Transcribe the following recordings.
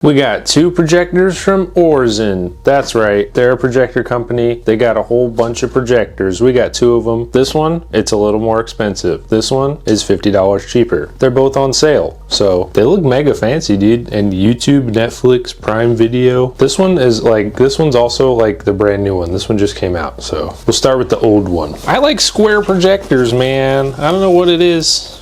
We got two projectors from Aurzen. That's right, they're a projector company. They got a whole bunch of projectors. We got two of them. This one, it's a little more expensive. This one is $50 cheaper. They're both on sale. So they look mega fancy, dude. And YouTube, Netflix, Prime Video. This one is like, this one's also like the brand new one. This one just came out. So we'll start with the old one. I like square projectors, man. I don't know what it is.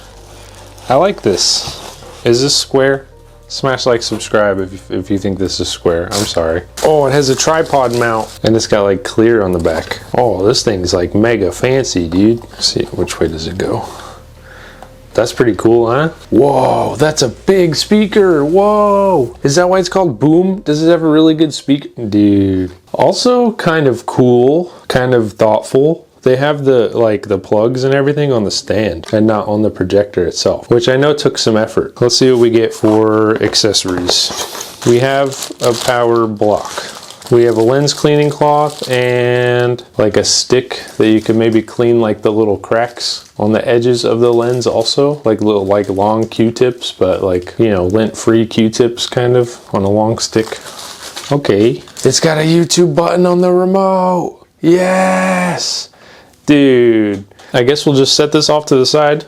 I like this. Is this square? Smash like, subscribe if you think this is square. I'm sorry. Oh, it has a tripod mount and it's got like clear on the back. Oh, this thing's like mega fancy, dude. Let's see, which way does it go? That's pretty cool, huh? Whoa, that's a big speaker. Whoa. Is that why it's called Boom? Does it have a really good speaker? Dude. Also kind of cool, kind of thoughtful. They have the plugs and everything on the stand and not on the projector itself, which I know took some effort. Let's see what we get for accessories. We have a power block. We have a lens cleaning cloth and like a stick that you can maybe clean like the little cracks on the edges of the lens also, like little like long Q-tips, but like, you know, lint-free Q-tips kind of on a long stick. Okay. It's got a YouTube button on the remote. Yes! Dude, I guess we'll just set this off to the side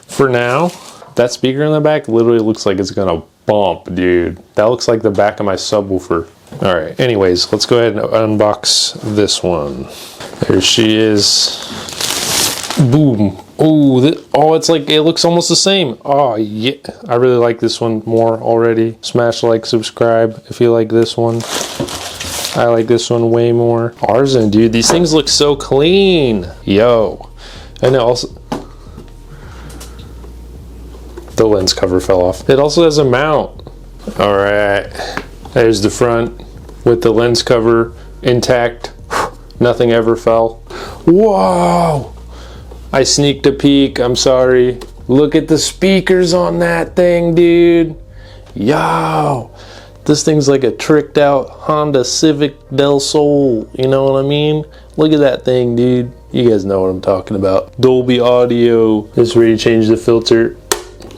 for now. That speaker in the back literally looks like it's gonna bump, dude. That looks like the back of my subwoofer. All right, anyways, let's go ahead and unbox this one. There she is. Boom. Oh, it's like, it looks almost the same. Oh, yeah. I really like this one more already. Smash like, subscribe if you like this one. I like this one way more. Aurzen, dude, these things look so clean. Yo. And it also, the lens cover fell off. It also has a mount. All right, there's the front with the lens cover intact. Nothing ever fell. Whoa, I sneaked a peek, I'm sorry. Look at the speakers on that thing, dude. Yo. This thing's like a tricked out Honda Civic Del Sol, you know what I mean? Look at that thing, dude. You guys know what I'm talking about. Dolby audio. This is where you change the filter.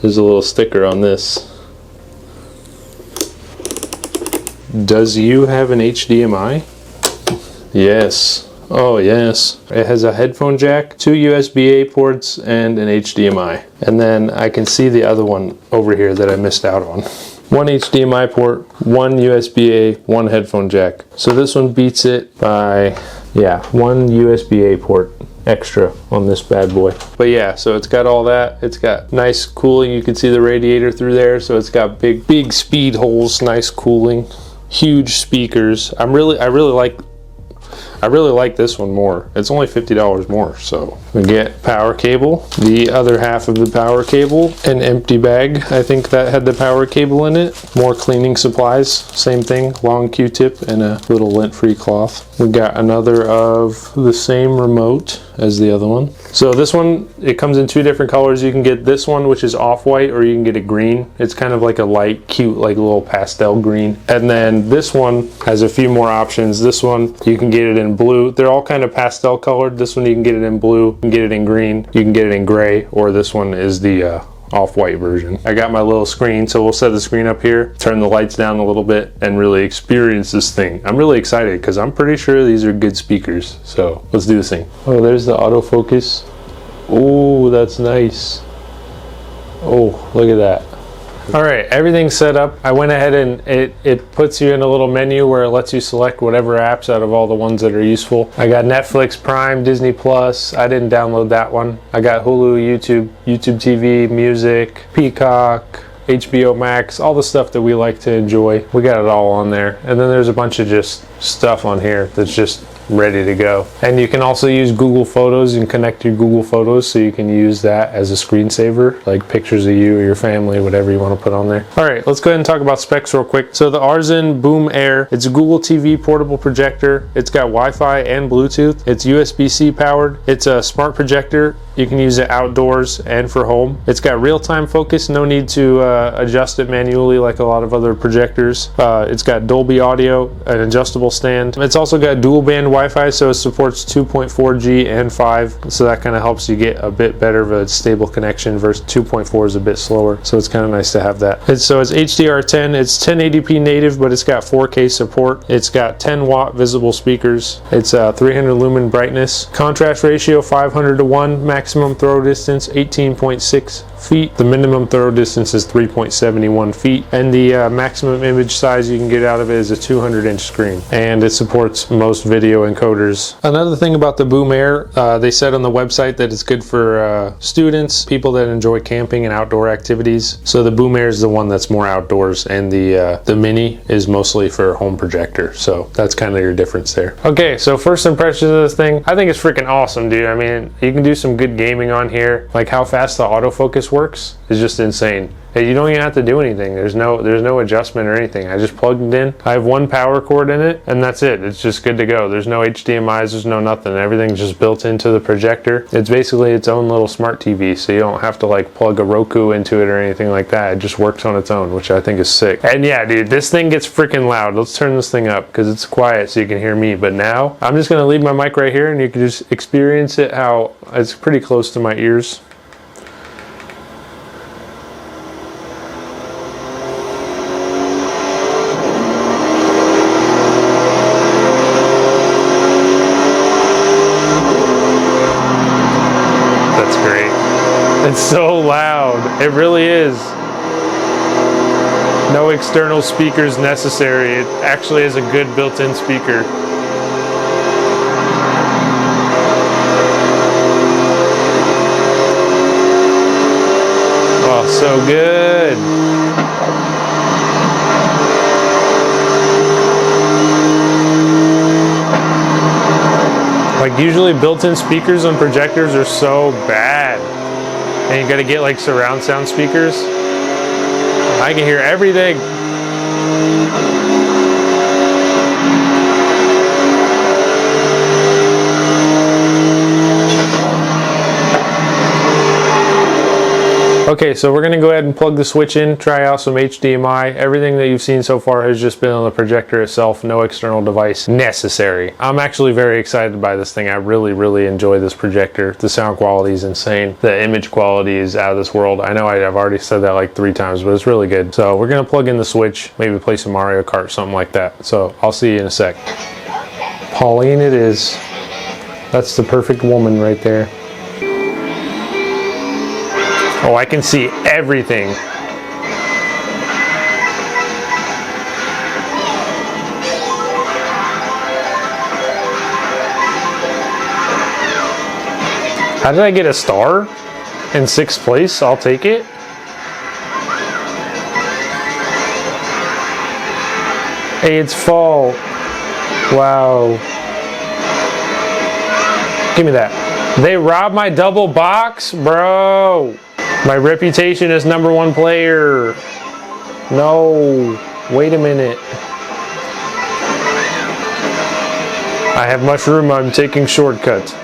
There's a little sticker on this. Does you have an HDMI? Yes. Oh yes. It has a headphone jack, two USB-A ports, and an HDMI. And then I can see the other one over here that I missed out on. One HDMI port, one USB-A, one headphone jack. So this one beats it by, yeah, one USB-A port extra on this bad boy. But yeah, so it's got all that. It's got nice cooling. You can see the radiator through there. So it's got big speed holes, nice cooling, huge speakers. I really like this one more. It's only $50 more. So we get power cable, the other half of the power cable, an empty bag. I think that had the power cable in it. More cleaning supplies, same thing, long Q-tip and a little lint-free cloth. We got another of the same remote as the other one. So this one, it comes in two different colors. You can get this one, which is off-white, or you can get it green. It's kind of like a light, cute, like little pastel green. And then this one has a few more options. This one, you can get it in blue. They're all kind of pastel colored. This one, you can get it in blue, you can get it in green, you can get it in gray, or this one is the off-white version. I got my little screen, so we'll set the screen up here, turn the lights down a little bit, and really experience this thing. I'm really excited because I'm pretty sure these are good speakers. So let's do this thing. Oh, there's the autofocus. Oh, that's nice. Oh, look at that. All right, everything's set up. I went ahead and it puts you in a little menu where it lets you select whatever apps out of all the ones that are useful. I got Netflix, Prime, Disney Plus. I didn't download that one. I got Hulu, YouTube TV, music, Peacock, HBO Max, all the stuff that we like to enjoy. We got it all on there. And then there's a bunch of just stuff on here that's just ready to go. And you can also use Google Photos and connect your Google Photos so you can use that as a screensaver, like pictures of you or your family, whatever you want to put on there. All right, let's go ahead and talk about specs real quick. So the Aurzen Boom Air, it's a Google TV portable projector. It's got Wi-Fi and Bluetooth. It's USB-C powered. It's a smart projector. You can use it outdoors and for home. It's got real-time focus, no need to adjust it manually like a lot of other projectors. It's got Dolby audio, an adjustable stand. It's also got dual band Wi-Fi, so it supports 2.4G and 5, so that kind of helps you get a bit better of a stable connection versus 2.4 is a bit slower, so it's kind of nice to have that. And so it's HDR10, it's 1080p native, but it's got 4K support. It's got 10-watt visible speakers. It's 300 lumen brightness. Contrast ratio 500:1. Maximum throw distance 18.6 feet. The minimum throw distance is 3.71 feet, and the maximum image size you can get out of it is a 200-inch screen, and it supports most video encoders. Another thing about the Boom Air, they said on the website that it's good for students, people that enjoy camping and outdoor activities. So the Boom Air is the one that's more outdoors, and the Mini is mostly for home projector. So that's kind of your difference there. Okay, so first impressions of this thing, I think it's freaking awesome, dude. I mean, you can do some good gaming on here. Like how fast the autofocus works is just insane. You don't even have to do anything. There's no adjustment or anything. I just plugged it in. I have one power cord in it, and that's it. It's just good to go. There's no HDMIs, there's no nothing. Everything's just built into the projector. It's basically its own little smart TV, so you don't have to like plug a Roku into it or anything like that. It just works on its own, which I think is sick. And yeah, dude, this thing gets freaking loud. Let's turn this thing up because it's quiet so you can hear me. But now, I'm just gonna leave my mic right here and you can just experience it how it's pretty close to my ears. It's so loud. It really is. No external speakers necessary. It actually is a good built-in speaker. Oh, so good. Like usually built-in speakers on projectors are so bad. And you gotta get like surround sound speakers. I can hear everything. Okay, so we're gonna go ahead and plug the switch in, try out some HDMI. Everything that you've seen so far has just been on the projector itself, no external device necessary. I'm actually very excited by this thing. I really enjoy this projector. The sound quality is insane. The image quality is out of this world. I know I've already said that like 3 times, but it's really good. So we're gonna plug in the switch, maybe play some Mario Kart, something like that. So I'll see you in a sec. Pauline it is. That's the perfect woman right there. Oh, I can see everything. How did I get a star in 6th place? I'll take it. Hey, it's fall. Wow. Give me that. They robbed my double box, bro. My reputation as #1 player. No, wait a minute. I have much room, I'm taking shortcut.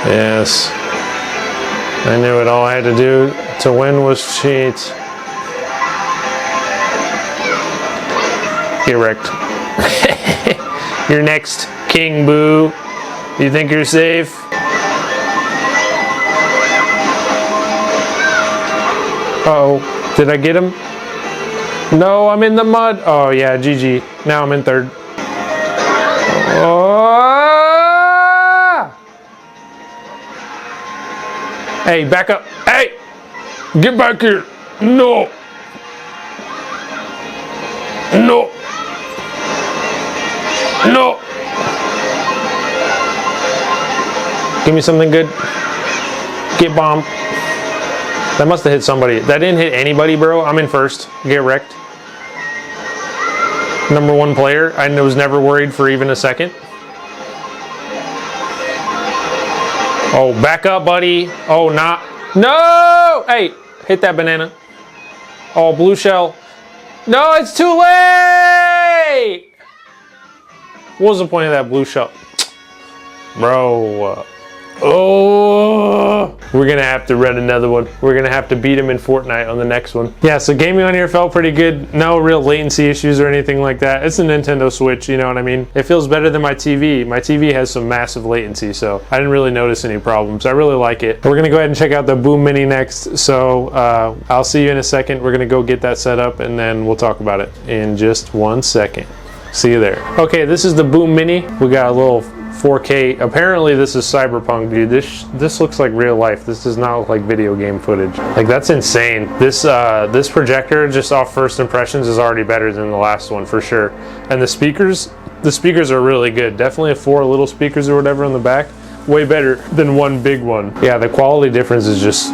Yes. I knew it. All I had to do to win was cheat. Get wrecked. You're next, King Boo. You think you're safe? Uh-oh, did I get him? No, I'm in the mud. Oh yeah, GG. Now I'm in 3rd. Oh! Hey, back up. Hey! Get back here. No. No. No. Give me something good. Get bombed. That must have hit somebody. That didn't hit anybody, bro. I'm in 1st. Get wrecked. #1 player. I was never worried for even a second. Oh, back up, buddy. Oh, not. No! Hey, hit that banana. Oh, blue shell. No, it's too late! What was the point of that blue shell? Bro. Oh, we're gonna have to run another one. We're gonna have to beat him in Fortnite on the next one. Yeah, so gaming on here felt pretty good. No real latency issues or anything like that. It's a Nintendo Switch, you know what I mean? It feels better than my TV. My TV has some massive latency, so I didn't really notice any problems. I really like it. We're gonna go ahead and check out the Boom Mini next. So I'll see you in a second. We're gonna go get that set up and then we'll talk about it in just 1 second. See you there. Okay, this is the Boom Mini. We got a little 4K. Apparently this is cyberpunk, dude. This looks like real life. This does not look like video game footage. Like, that's insane. This projector, just off first impressions, is already better than the last one for sure. And the speakers are really good. Definitely 4 little speakers or whatever on the back. Way better than one big one. Yeah, the quality difference is just,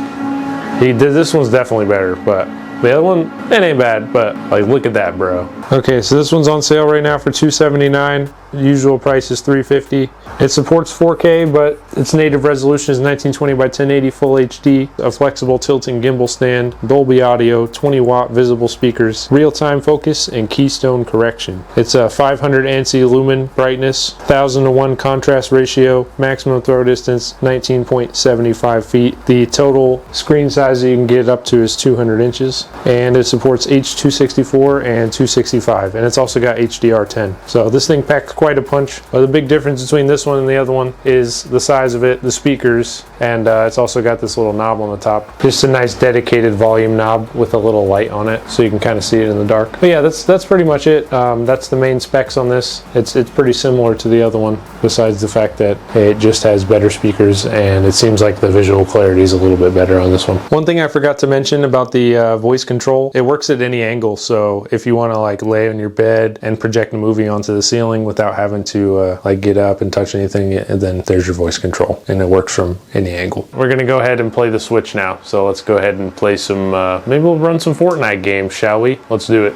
this one's definitely better, but the other one, it ain't bad, but like, look at that, bro. Okay, so this one's on sale right now for $279. The usual price is $350. It supports 4K, but its native resolution is 1920 by 1080 Full HD, a flexible tilting gimbal stand, Dolby Audio, 20-watt visible speakers, real-time focus, and keystone correction. It's a 500 ANSI lumen brightness, 1000:1 contrast ratio, maximum throw distance 19.75 feet. The total screen size you can get up to is 200 inches, and it supports H.264 and 265, and it's also got HDR10. So this thing packs quite a punch. The big difference between this one and the other one is the size of it, the speakers, and it's also got this little knob on the top. Just a nice dedicated volume knob with a little light on it, so you can kind of see it in the dark. But yeah, that's pretty much it. That's the main specs on this. It's pretty similar to the other one, besides the fact that it just has better speakers, and it seems like the visual clarity is a little bit better on this one. One thing I forgot to mention about the voice control, it works at any angle. So if you want to like lay on your bed and project a movie onto the ceiling without having to like get up and touch anything, and then there's your voice control, and it works from any angle. We're gonna go ahead and play the Switch now, so let's go ahead and play some maybe we'll run some Fortnite games, shall we? Let's do it.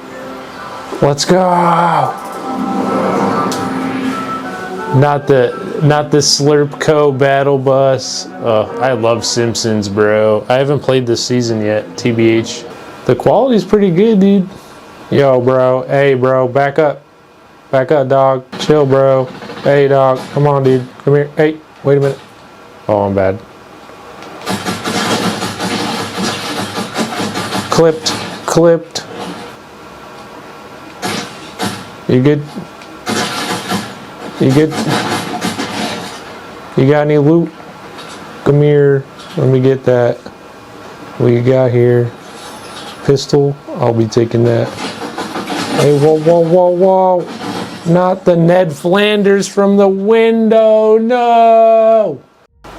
Let's go. Not the Slurpco battle bus. I love Simpsons, bro. I haven't played this season yet, TBH. The quality's pretty good, dude. Yo, bro. Hey, bro, back up. Back up, dog. Chill, bro. Hey, dog. Come on, dude. Come here. Hey, wait a minute. Oh, I'm bad. Clipped. You good? You good? You got any loot? Come here. Let me get that. What you got here? Pistol. I'll be taking that. Hey, whoa. Not the Ned Flanders from the window, no!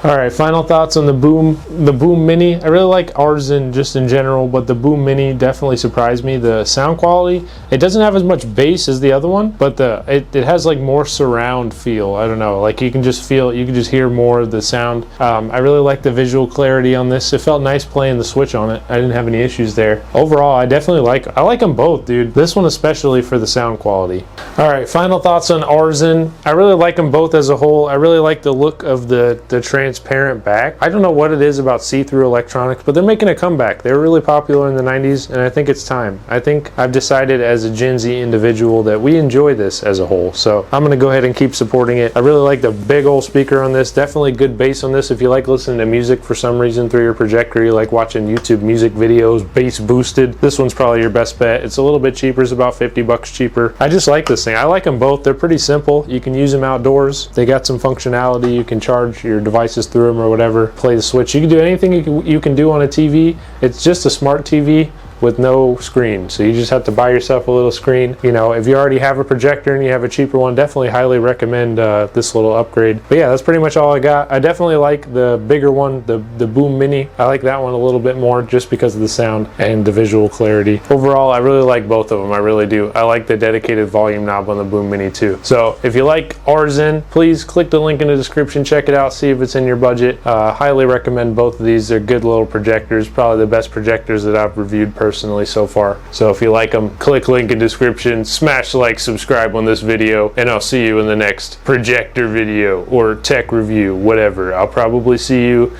Alright, final thoughts on the Boom Mini. I really like Aurzen just in general, but the Boom Mini definitely surprised me. The sound quality, it doesn't have as much bass as the other one, but it has like more surround feel. I don't know, like you can just hear more of the sound. I really like the visual clarity on this. It felt nice playing the Switch on it. I didn't have any issues there. Overall, I like them both, dude. This one especially for the sound quality. Alright, final thoughts on Aurzen. I really like them both as a whole. I really like the look of the transparent back. I don't know what it is about see-through electronics, but they're making a comeback. They were really popular in the 90s, and I think it's time. I think I've decided as a Gen Z individual that we enjoy this as a whole, so I'm gonna go ahead and keep supporting it. I really like the big old speaker on this. Definitely good bass on this. If you like listening to music for some reason through your projector, you like watching YouTube music videos, bass boosted, this one's probably your best bet. It's a little bit cheaper. It's about 50 bucks cheaper. I just like this thing. I like them both. They're pretty simple. You can use them outdoors. They got some functionality. You can charge your devices through them or whatever. Play the Switch. You can do anything you can do on a TV. It's just a smart TV with no screen, so you just have to buy yourself a little screen. You know, if you already have a projector and you have a cheaper one, definitely highly recommend this little upgrade. But yeah, that's pretty much all I got. I definitely like the bigger one, the Boom Mini. I like that one a little bit more just because of the sound and the visual clarity. Overall, I really like both of them. I really do. I like the dedicated volume knob on the Boom Mini too. So if you like Aurzen, please click the link in the description, check it out, see if it's in your budget. Highly recommend both of these. They're good little projectors, probably the best projectors that I've reviewed personally so far. So if you like them, click link in description, smash like, subscribe on this video, and I'll see you in the next projector video or tech review, whatever. I'll probably see you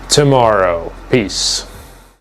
tomorrow. Peace.